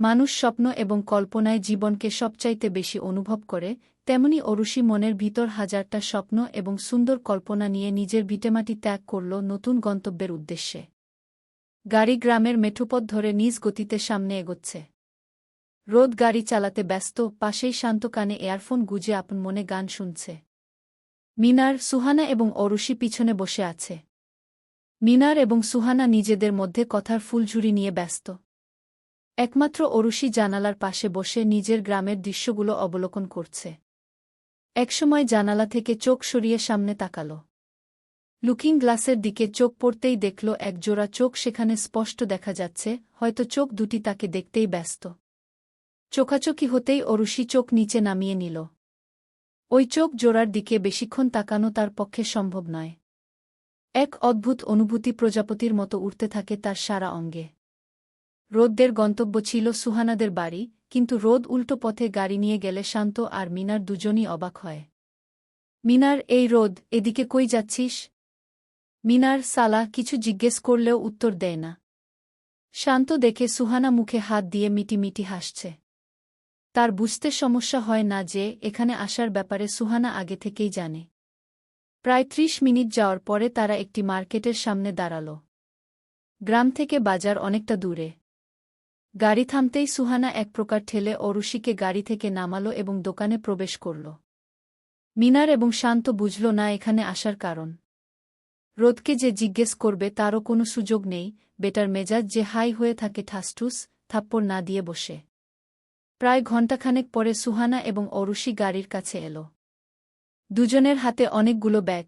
মানুষ স্বপ্ন এবং কল্পনায় জীবনকে সবচাইতে বেশি অনুভব করে, তেমনি অরুষি মনের ভিতর হাজারটা স্বপ্ন এবং সুন্দর কল্পনা নিয়ে নিজের ভিটেমাটি ত্যাগ করল নতুন গন্তব্যের উদ্দেশ্যে। গাড়ি গ্রামের মেঠোপথ ধরে নিজ গতিতে সামনে এগোচ্ছে। রোদ গাড়ি চালাতে ব্যস্ত, পাশেই শান্ত কানে এয়ারফোন গুজে আপন মনে গান শুনছে। মিনার, সুহানা এবং অরুষি পিছনে বসে আছে। মিনার এবং সুহানা নিজেদের মধ্যে কথার ফুলঝুরি নিয়ে ব্যস্ত। একমাত্র অরুষি জানালার পাশে বসে নিজের গ্রামের দৃশ্যগুলো অবলোকন করছে। একসময় জানালা থেকে চোখ সরিয়ে সামনে তাকাল। লুকিং গ্লাসের দিকে চোখ পড়তেই দেখল একজোড়া চোখ সেখানে স্পষ্ট দেখা যাচ্ছে, হয়তো চোখ দুটি তাকে দেখতেই ব্যস্ত। চোখাচোখি হতেই অরুষি চোখ নিচে নামিয়ে নিল। ওই চোখ জোড়ার দিকে বেশিক্ষণ তাকানো তার পক্ষে সম্ভব নয়। এক অদ্ভুত অনুভূতি প্রজাপতির মতো উড়তে থাকে তার সারা অঙ্গে। রোদদের গন্তব্য ছিল সুহানাদের বাড়ি, কিন্তু রোদ উল্টো পথে গাড়ি নিয়ে গেলে শান্ত আর মিনার দুজনই অবাক হয়। মিনার, এই রোদ, এদিকে কই যাচ্ছিস? মিনার সালা কিছু জিজ্ঞেস করলেও উত্তর দেয় না। শান্ত দেখে সুহানা মুখে হাত দিয়ে মিটি হাসছে। তার বুঝতে সমস্যা হয় না যে এখানে আসার ব্যাপারে সুহানা আগে থেকেই জানে। প্রায় ৩০ মিনিট যাওয়ার পরে তারা একটি মার্কেটের সামনে দাঁড়াল। গ্রাম থেকে বাজার অনেকটা দূরে। গাড়ি থামতেই সুহানা এক প্রকার ঠেলে অরুষিকে গাড়ি থেকে নামালো এবং দোকানে প্রবেশ করল। মিনার এবং শান্ত বুঝল না এখানে আসার কারণ। রোদকে যে জিজ্ঞেস করবে তারও কোনো সুযোগ নেই, বেটার মেজাজ যে হাই হয়ে থাকে ঠাসঠুস, থাপ্পড় না দিয়ে বসে। প্রায় ঘণ্টাখানেক পরে সুহানা এবং অরুষি গাড়ির কাছে এল। দুজনের হাতে অনেকগুলো ব্যাগ।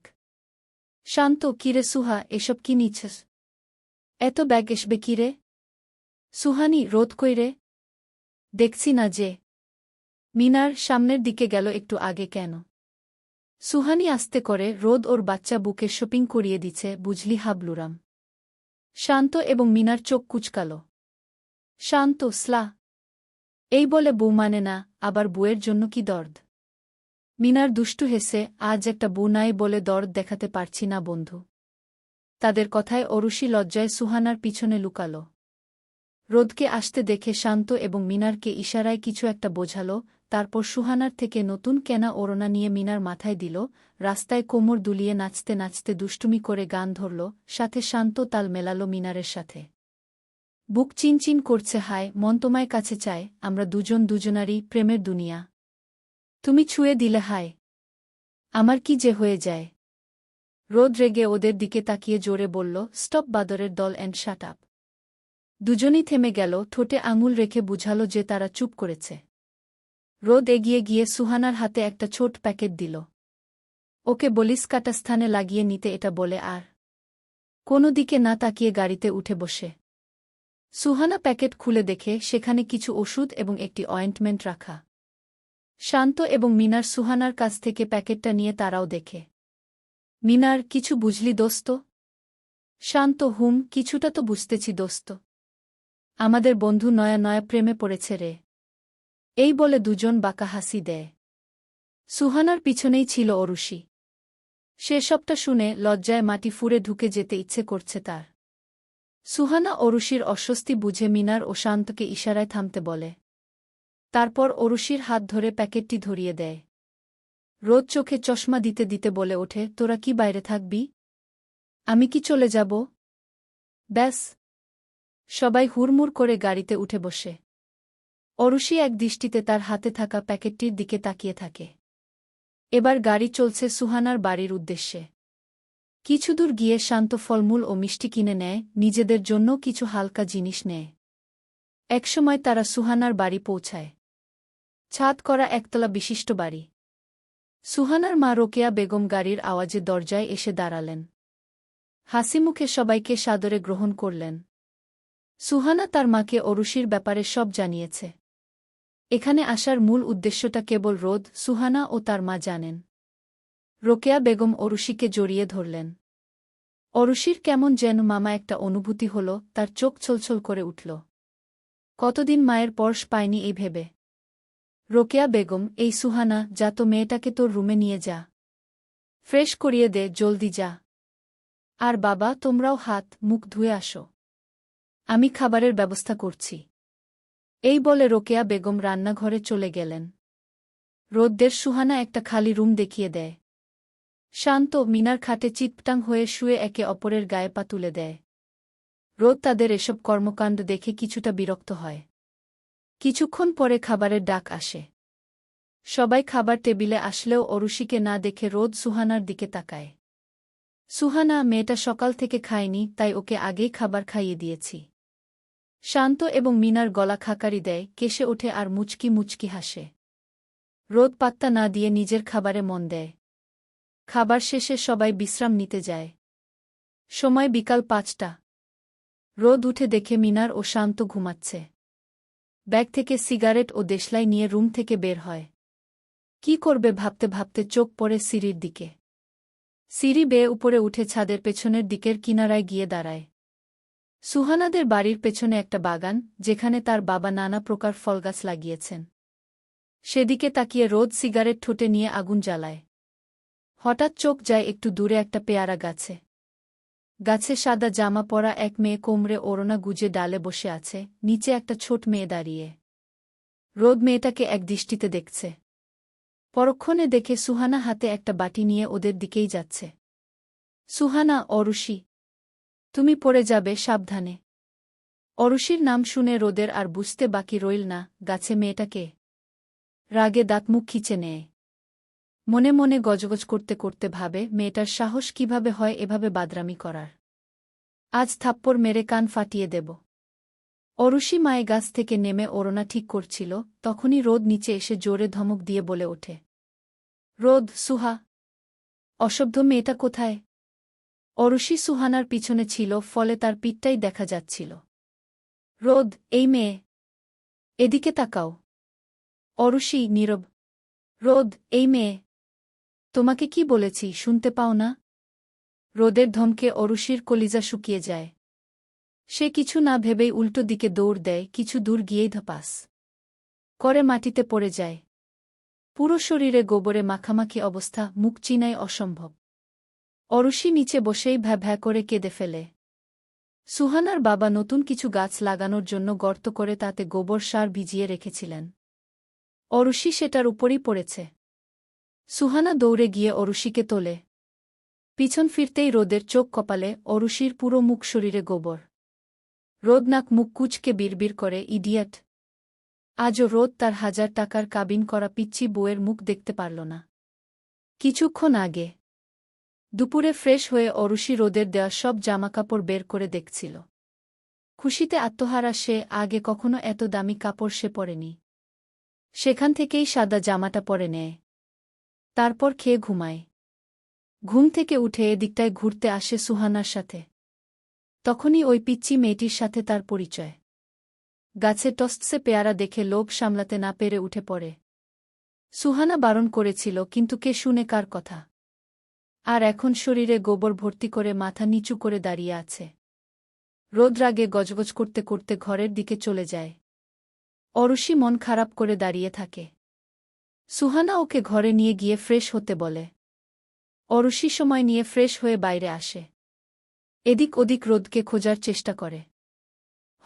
শান্ত, কিরে সুহা, এসব কি নিচ্ছিস? এত ব্যাগ এসবে কিরে? সুহানি, রোদ কইরে? দেখছি না যে। মিনার সামনের দিকে গেল একটু আগে কেন? সুহানি আস্তে করে, রোদ ওর বাচ্চা বুকে শপিং করিয়ে দিচ্ছে, বুঝলি হাবলুরাম। শান্ত এবং মিনার চোখ কুচকাল। শান্ত, স্লা। এই বলে বউ মানে না, আবার বউয়ের জন্য কি দর্দ? মিনার দুষ্টু হেসে, আজ একটা বউ নাই বলে দর্দ দেখাতে পারছি না বন্ধু। তাদের কথায় অরুষি লজ্জায় সুহানার পিছনে লুকাল। রোদকে আসতে দেখে শান্ত এবং মিনারকে ইশারায় কিছু একটা বোঝাল, তারপর সুহানার থেকে নতুন কেনা ওড়না নিয়ে মিনার মাথায় দিল। রাস্তায় কোমর দুলিয়ে নাচতে নাচতে দুষ্টুমি করে গান ধরল, সাথে শান্ত তাল মেলাল মিনারের সাথে। বুক চিনচিন করছে, হায় মন তোমায় কাছে চায়, আমরা দুজন দুজনারই প্রেমের দুনিয়া। তুমি ছুঁয়ে দিলে হায়, আমার কি যে হয়ে যায়। রোদ রেগে ওদের দিকে তাকিয়ে জোরে বলল, স্টপ বাদরের দল অ্যান্ড শাট আপ। দুজনই থেমে গেল, ঠোঁটে আঙুল রেখে বুঝাল যে তারা চুপ করেছে। রোদ এগিয়ে গিয়ে সুহানার হাতে একটা ছোট প্যাকেট দিল। ওকে বলিস কাটা স্থানে লাগিয়ে নিতে এটা বলে, আর কোনো দিকে না তাকিয়ে গাড়িতে উঠে বসে। সুহানা প্যাকেট খুলে দেখে সেখানে কিছু ওষুধ এবং একটি অয়েন্টমেন্ট রাখা। শান্ত এবং মিনার সুহানার কাছ থেকে প্যাকেটটা নিয়ে তারাও দেখে। মিনার, কিছু বুঝলি দোস্ত? শান্ত, কিছুটা তো বুঝতেছি দোস্ত। আমাদের বন্ধু নয়া নয়া প্রেমে পড়েছে রে। এই বলে দুজন বাঁকা হাসি দেয়। সুহানার পিছনেই ছিল অরুষি। সে সবটা শুনে লজ্জায় মাটি ফুঁড়ে ঢুকে যেতে ইচ্ছে করছে তার। সুহানা অরুষির অস্বস্তি বুঝে মিনার ও শান্তকে ইশারায় থামতে বলে। তারপর অরুষির হাত ধরে প্যাকেটটি ধরিয়ে দেয়। রোদ চোখে চশমা দিতে দিতে বলে ওঠে, তোরা কি বাইরে থাকবি? আমি কি চলে যাব? ব্যাস। সবাই হুড়মুড় করে গাড়িতে উঠে বসে। অরুষি এক দৃষ্টিতে তার হাতে থাকা প্যাকেটটির দিকে তাকিয়ে থাকে। এবার গাড়ি চলছে সুহানার বাড়ির উদ্দেশ্যে। কিছুদূর গিয়ে শান্ত ফলমূল ও মিষ্টি কিনে নেয়, নিজেদের জন্য কিছু হালকা জিনিস নেয়। একসময় তারা সুহানার বাড়ি পৌঁছায়। ছাদ করা একতলা বিশিষ্ট বাড়ি। সুহানার মা রোকেয়া বেগম গাড়ির আওয়াজে দরজায় এসে দাঁড়ালেন। হাসিমুখে সবাইকে সাদরে গ্রহণ করলেন। সুহানা তার মাকে অরুষির ব্যাপারে সব জানিয়েছে। এখানে আসার মূল উদ্দেশ্যটা কেবল রোদ, সুহানা ও তার মা জানেন। রোকেয়া বেগম অরুষিকে জড়িয়ে ধরলেন। অরুষির কেমন যেন মামা একটা অনুভূতি হল, তার চোখ ছলছল করে উঠল। কতদিন মায়ের পরশ পায়নি এই ভেবে। রোকেয়া বেগম, এই সুহানা, যা তো মেয়েটাকে তোর রুমে নিয়ে যা। ফ্রেশ করিয়ে দে, জলদি যা। আর বাবা, তোমরাও হাত মুখ ধুয়ে আসো। আমি খাবারের ব্যবস্থা করছি। এই বলে রোকেয়া বেগম রান্নাঘরে চলে গেলেন। রোদদের সুহানা একটা খালি রুম দেখিয়ে দেয়। শান্ত মিনার খাটে চিৎপটাং হয়ে শুয়ে একে অপরের গায়ে পা তুলে দেয়। রোদ তাদের এসব কর্মকাণ্ড দেখে কিছুটা বিরক্ত হয়। কিছুক্ষণ পরে খাবারের ডাক আসে। সবাই খাবার টেবিলে আসলেও অরুষিকে না দেখে রোদ সুহানার দিকে তাকায়। সুহানা, মেয়েটা সকাল থেকে খায়নি, তাই ওকে আগেই খাবার খাইয়ে দিয়েছি। শান্ত এবং মিনার গলা খাকারি দেয়, কেসে ওঠে আর মুচকি মুচকি হাসে। রোদ পাত্তা না দিয়ে নিজের খাবারে মন দেয়। খাবার শেষে সবাই বিশ্রাম নিতে যায়। সময় বিকাল ৫টা। রোদ উঠে দেখে মিনার ও শান্ত ঘুমাচ্ছে। ব্যাগ থেকে সিগারেট ও দেশলাই নিয়ে রুম থেকে বের হয়। কি করবে ভাবতে ভাবতে চোখ পড়ে সিঁড়ির দিকে। সিঁড়ি বেয়ে উপরে উঠে ছাদের পেছনের দিকের কিনারায় গিয়ে দাঁড়ায়। সুহানাদের বাড়ির পেছনে একটা বাগান, যেখানে তার বাবা নানা প্রকার ফলগাছ লাগিয়েছেন। সেদিকে তাকিয়ে রোদ সিগারেট ঠোঁটে নিয়ে আগুন জ্বালায়। হঠাৎ চোখ যায় একটু দূরে একটা পেয়ারা গাছে। গাছে সাদা জামা পরা এক মেয়ে কোমরে ওড়না গুজে ডালে বসে আছে, নিচে একটা ছোট মেয়ে দাঁড়িয়ে। রোদ মেয়েটাকে এক দৃষ্টিতে দেখছে। পরক্ষণে দেখে সুহানা হাতে একটা বাটি নিয়ে ওদের দিকেই যাচ্ছে। সুহানা, অরুষি, তুমি পড়ে যাবে, সাবধানে। অরুষির নাম শুনে রোদের আর বুঝতে বাকি রইল না গাছে মেয়েটাকে। রাগে দাঁত মুখ খিচে নেয়। মনে মনে গজগজ করতে করতে ভাবে, মেয়েটার সাহস কিভাবে হয় এভাবে বাদরামি করার। আজ থাপ্পড় মেরে কান ফাটিয়ে দেব। অরুষি মায়ে গাছ থেকে নেমে ওড়না ঠিক করছিল, তখনই রোদ নিচে এসে জোরে ধমক দিয়ে বলে ওঠে, রোদ, সুহা! অসভ্য মেয়েটা কোথায়? অরুষি সুহানার পিছনে ছিল, ফলে তার পিঠটাই দেখা যাচ্ছিল। রোদ, এই মেয়ে! এদিকে তাকাও। অরুষি নীরব। রোদ, এই মেয়ে! তোমাকে কি বলেছি, শুনতে পাও না? রোদের ধমকে অরুষির কলিজা শুকিয়ে যায়। সে কিছু না ভেবেই উল্টো দিকে দৌড় দেয়, কিছু দূর গিয়েই ধপাস করে মাটিতে পড়ে যায়। পুরো শরীরে গোবরে মাখামাখি অবস্থা, মুখ চিনাই অসম্ভব। অরুষি নিচে বসেই ভ্যা ভ্যা করে কেঁদে ফেলে। সুহানার বাবা নতুন কিছু গাছ লাগানোর জন্য গর্ত করে তাতে গোবর সার ভিজিয়ে রেখেছিলেন। অরুষি সেটার উপরই পড়েছে। সুহানা দৌড়ে গিয়ে অরুষিকে তোলে। পিছন ফিরতেই রোদের চোখ কপালে, অরুষির পুরো মুখ শরীরে গোবর। রোদ নাক মুখ কুঁচকে বিড়বিড় করে, ইডিয়েট! আজও রোদ তার ১০০০ টাকার কাবিন করা পিচ্চি বউয়ের মুখ দেখতে পারল না। কিছুক্ষণ আগে দুপুরে ফ্রেশ হয়ে অরুষি রোদের দেওয়া সব জামাকাপড় বের করে দেখছিল। খুশিতে আত্মহারা সে, আগে কখনো এত দামি কাপড় সে পরেনি। সেখান থেকেই সাদা জামাটা পরে নেয়। তারপর খেয়ে ঘুমায়। ঘুম থেকে উঠে এদিকটায় ঘুরতে আসে সুহানার সাথে। তখনই ওই পিচ্চি মেয়েটির সাথে তার পরিচয়। গাছে টসটসে পেয়ারা দেখে লোভ সামলাতে না পেরে উঠে পড়ে। সুহানা বারণ করেছিল, কিন্তু কে শুনে কার কথা। আর এখন শরীরে গোবর ভর্তি করে মাথা নিচু করে দাঁড়িয়ে আছে। রোদ রাগে গজগজ করতে করতে ঘরের দিকে চলে যায়। অরুষি মন খারাপ করে দাঁড়িয়ে থাকে। সুহানা ওকে ঘরে নিয়ে গিয়ে ফ্রেশ হতে বলে। অরুষি সময় নিয়ে ফ্রেশ হয়ে বাইরে আসে। এদিক ওদিক রোদকে খোঁজার চেষ্টা করে।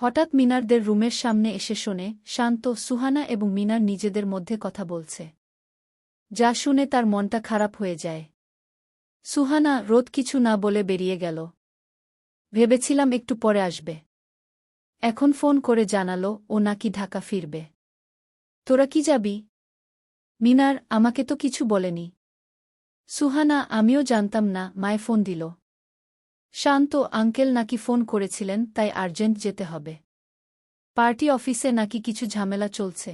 হঠাৎ মিনারদের রুমের সামনে এসে শোনে শান্ত, সুহানা এবং মিনার নিজেদের মধ্যে কথা বলছে। যা শুনে তার মনটা খারাপ হয়ে যায়। সুহানা, রোদ কিছু না বলে বেরিয়ে গেল। ভেবেছিলাম একটু পরে আসবে। এখন ফোন করে জানালো ও নাকি ঢাকা ফিরবে। তোরা কি যাবি? মিনার, আমাকে তো কিছু বলেনি। সুহানা, আমিও জানতাম না, মায়ে ফোন দিল। শান্ত, আঙ্কেল নাকি ফোন করেছিলেন, তাই আর্জেন্ট যেতে হবে। পার্টি অফিসে নাকি কিছু ঝামেলা চলছে।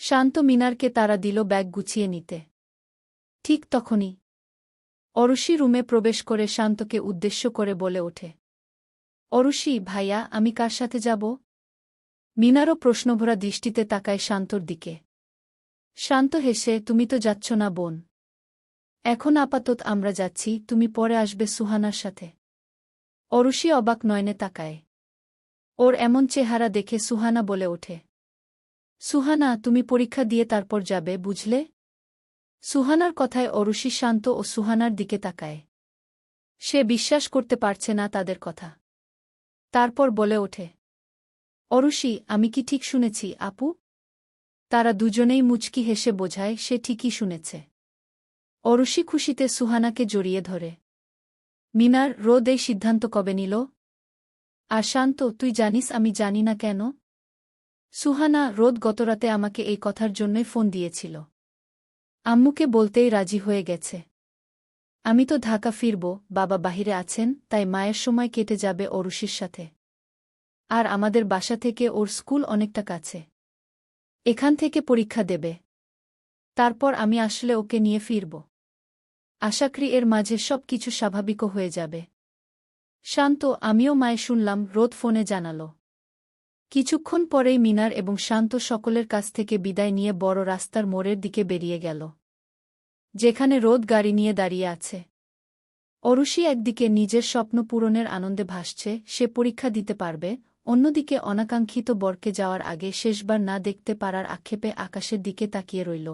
শান্ত মিনারকে তাড়া দিল ব্যাগ গুছিয়ে নিতে। ঠিক তখনই অরুষি রুমে প্রবেশ করে শান্তকে উদ্দেশ্য করে বলে ওঠে, অরুষি ভাইয়া, আমি কার সাথে যাব? মিনারও প্রশ্নভরা দৃষ্টিতে তাকায় শান্তর দিকে। শান্ত হেসে, তুমি তো যাচ্ছ না বোন। এখন আপাতত আমরা যাচ্ছি, তুমি পরে আসবে সুহানার সাথে। অরুষি অবাক নয়নে তাকায়। ওর এমন চেহারা দেখে সুহানা বলে ওঠে, সুহানা, তুমি পরীক্ষা দিয়ে তারপর যাবে, বুঝলে? সুহানার কথায় অরুষি শান্ত ও সুহানার দিকে তাকায়। সে বিশ্বাস করতে পারছে না তাদের কথা। তারপর বলে ওঠে, অরুষি, আমি কি ঠিক শুনেছি, আপু? তারা দুজনেই মুচকি হেসে বোঝায় সে ঠিকই শুনেছে। অরুষি খুশিতে সুহানাকে জড়িয়ে ধরে। মিনার, রোদ এই সিদ্ধান্ত কবে নিল? আর শান্ত, তুই জানিস আমি জানি না কেন? সুহানা, রোদ গতরাতে আমাকে এই কথার জন্যই ফোন দিয়েছিল। আম্মুকে বলতেই রাজি হয়ে গেছে। আমি তো ঢাকা ফিরব, বাবা বাহিরে আছেন, তাই মায়ের সময় কেটে যাবে অরুষির সাথে। আর আমাদের বাসা থেকে ওর স্কুল অনেকটা কাছে। এখান থেকে পরীক্ষা দেবে। তারপর আমি আসলে ওকে নিয়ে ফিরব। আশা করি এর মাঝে সব কিছু স্বাভাবিকও হয়ে যাবে। শান্ত, আমিও মায়ে শুনলাম, রোদ ফোনে জানাল। কিছুক্ষণ পরেই মিনার এবং শান্ত সকলের কাছ থেকে বিদায় নিয়ে বড় রাস্তার মোড়ের দিকে বেরিয়ে গেল, যেখানে রোদ গাড়ি নিয়ে দাঁড়িয়ে আছে। অরুষি একদিকে নিজের স্বপ্ন পূরণের আনন্দে ভাসছে, সে পরীক্ষা দিতে পারবে, অন্যদিকে অনাকাঙ্ক্ষিত বরকে যাওয়ার আগে শেষবার না দেখতে পারার আক্ষেপে আকাশের দিকে তাকিয়ে রইল।